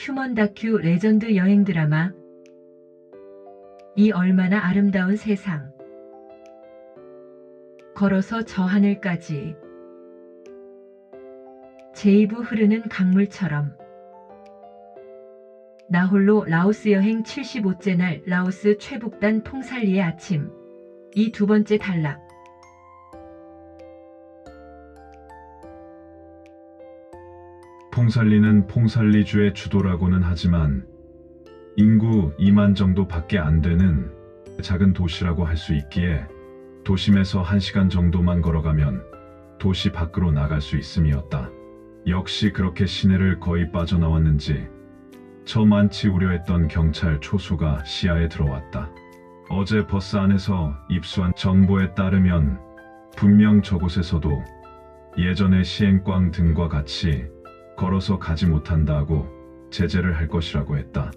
휴먼 다큐 레전드 여행 드라마 이 얼마나 아름다운 세상. 걸어서 저 하늘까지. 제이브 흐르는 강물처럼. 나 홀로 라오스 여행 75째 날 라오스 최북단 퐁살리의 아침. 이 두 번째 단락. 퐁살리는 퐁살리주의 주도라고는 하지만 인구 2만 정도 밖에 안 되는 작은 도시라고 할 수 있기에 도심에서 1시간 정도만 걸어가면 도시 밖으로 나갈 수 있음이었다. 역시 그렇게 시내를 거의 빠져나왔는지 저만치 우려했던 경찰 초소가 시야에 들어왔다. 어제 버스 안에서 입수한 정보에 따르면 분명 저곳에서도 예전의 시행꽝 등과 같이 걸어서 가지 못한다고 제재를 할 것이라고 했다.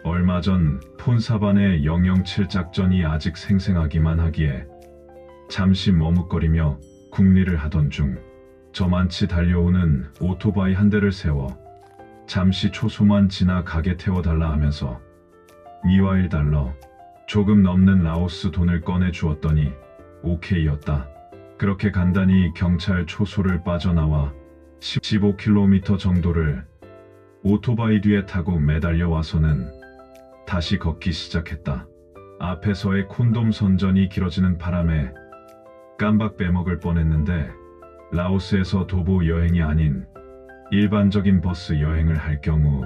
얼마 전 폰사반의 007 작전이 아직 생생하기만 하기에 잠시 머뭇거리며 궁리를 하던 중 저만치 달려오는 오토바이 한 대를 세워 잠시 초소만 지나가게 태워달라 하면서 미와 1달러, 조금 넘는 라오스 돈을 꺼내 주었더니 오케이였다. 그렇게 간단히 경찰 초소를 빠져나와 15km 정도를 오토바이 뒤에 타고 매달려 와서는 다시 걷기 시작했다. 앞에서의 콘돔 선전이 길어지는 바람에 깜박 빼먹을 뻔했는데 라오스에서 도보 여행이 아닌 일반적인 버스 여행을 할 경우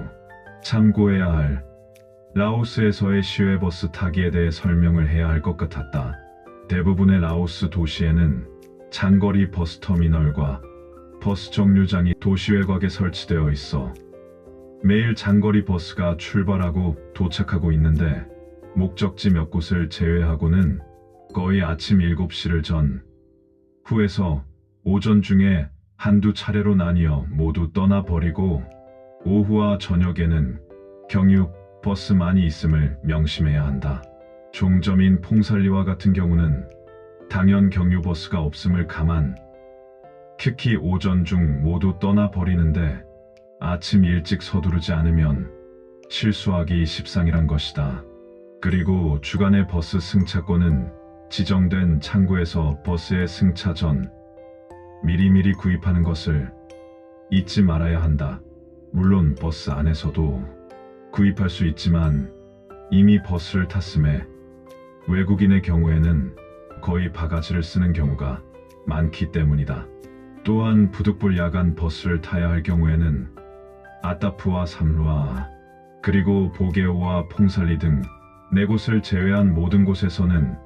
참고해야 할 라오스에서의 시외버스 타기에 대해 설명을 해야 할 것 같았다. 대부분의 라오스 도시에는 장거리 버스터미널과 버스 정류장이 도시 외곽에 설치되어 있어 매일 장거리 버스가 출발하고 도착하고 있는데 목적지 몇 곳을 제외하고는 거의 아침 7시를 전, 후에서 오전 중에 한두 차례로 나뉘어 모두 떠나버리고 오후와 저녁에는 경유 버스만이 있음을 명심해야 한다. 종점인 퐁살리와 같은 경우는 당연 경유버스가 없음을 감안, 특히 오전 중 모두 떠나버리는데 아침 일찍 서두르지 않으면 실수하기 십상이란 것이다. 그리고 주간의 버스 승차권은 지정된 창구에서 버스의 승차 전 미리미리 구입하는 것을 잊지 말아야 한다. 물론 버스 안에서도 구입할 수 있지만 이미 버스를 탔음에 외국인의 경우에는 거의 바가지를 쓰는 경우가 많기 때문이다. 또한 부득불 야간 버스를 타야 할 경우에는 아따프와 삼루아 그리고 보게오와 퐁살리 등 4곳을 제외한 모든 곳에서는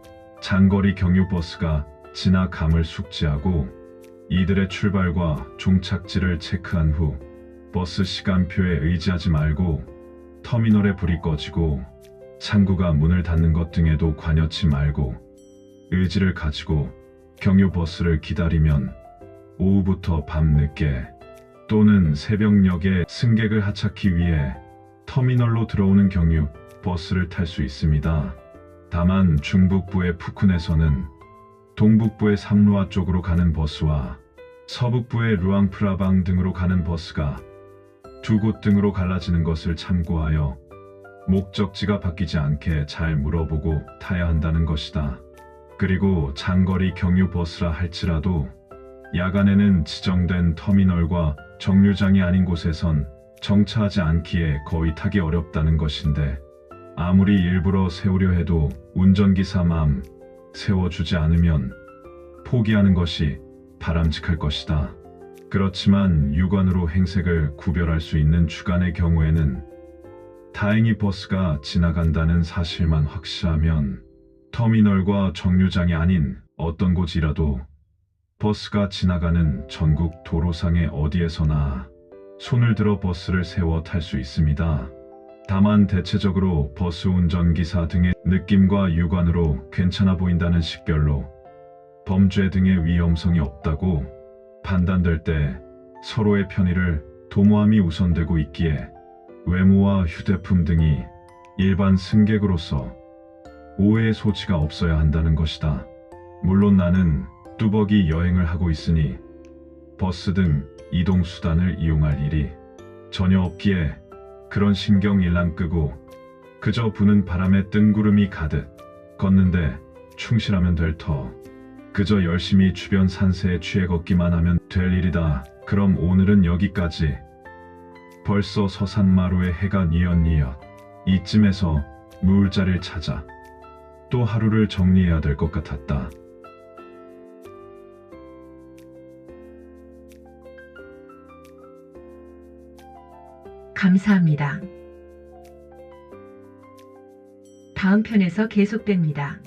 장거리 경유버스가 지나감을 숙지하고 이들의 출발과 종착지를 체크한 후 버스 시간표에 의지하지 말고 터미널에 불이 꺼지고 창구가 문을 닫는 것 등에도 관여치 말고 의지를 가지고 경유버스를 기다리면 오후부터 밤늦게 또는 새벽녘에 승객을 하찮기 위해 터미널로 들어오는 경유 버스를 탈 수 있습니다. 다만 중북부의 푸쿤에서는 동북부의 삼루아 쪽으로 가는 버스와 서북부의 루앙프라방 등으로 가는 버스가 두 곳 등으로 갈라지는 것을 참고하여 목적지가 바뀌지 않게 잘 물어보고 타야 한다는 것이다. 그리고 장거리 경유 버스라 할지라도 야간에는 지정된 터미널과 정류장이 아닌 곳에선 정차하지 않기에 거의 타기 어렵다는 것인데 아무리 일부러 세우려 해도 운전기사 맘 세워주지 않으면 포기하는 것이 바람직할 것이다. 그렇지만 유관으로 행색을 구별할 수 있는 주간의 경우에는 다행히 버스가 지나간다는 사실만 확실하면 터미널과 정류장이 아닌 어떤 곳이라도 버스가 지나가는 전국 도로상의 어디에서나 손을 들어 버스를 세워 탈 수 있습니다. 다만 대체적으로 버스 운전기사 등의 느낌과 유관으로 괜찮아 보인다는 식별로 범죄 등의 위험성이 없다고 판단될 때 서로의 편의를 도모함이 우선되고 있기에 외모와 휴대품 등이 일반 승객으로서 오해의 소지가 없어야 한다는 것이다. 물론 나는 뚜벅이 여행을 하고 있으니 버스 등 이동수단을 이용할 일이 전혀 없기에 그런 신경 일랑 끄고 그저 부는 바람에 뜬구름이 가듯 걷는데 충실하면 될 터. 그저 열심히 주변 산세에 취해 걷기만 하면 될 일이다. 그럼 오늘은 여기까지. 벌써 서산마루에 해가 뉘엿뉘엿. 이쯤에서 누울 자리를 찾아 또 하루를 정리해야 될 것 같았다. 감사합니다. 다음 편에서 계속됩니다.